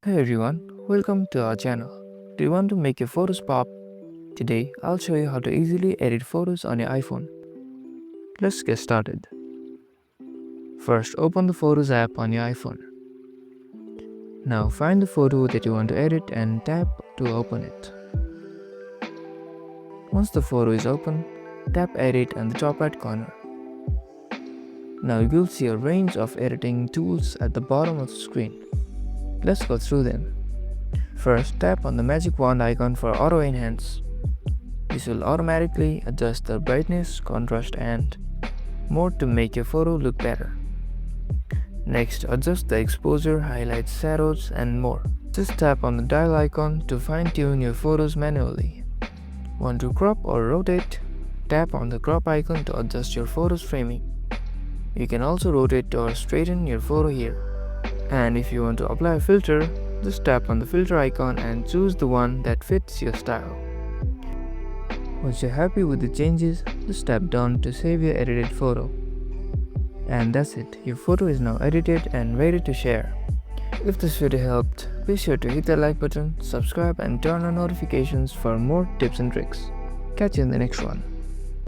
Hey everyone, welcome to our channel. Do you want to make your photos pop? Today, I'll show you how to easily edit photos on your iPhone. Let's get started. First, open the Photos app on your iPhone. Now find the photo that you want to edit and tap to open it. Once the photo is open, tap Edit in the top right corner. Now you'll see a range of editing tools at the bottom of the screen. Let's go through them. First, tap on the magic wand icon for Auto Enhance. This will automatically adjust the brightness, contrast and more to make your photo look better. Next, adjust the exposure, highlights, shadows and more. Just tap on the dial icon to fine-tune your photos manually. Want to crop or rotate? Tap on the crop icon to adjust your photo's framing. You can also rotate or straighten your photo here. And if you want to apply a filter, just tap on the filter icon and choose the one that fits your style. Once you're happy with the changes, just tap down to save your edited photo. And that's it, your photo is now edited and ready to share. If this video helped, be sure to hit the like button, subscribe and turn on notifications for more tips and tricks. Catch you in the next one.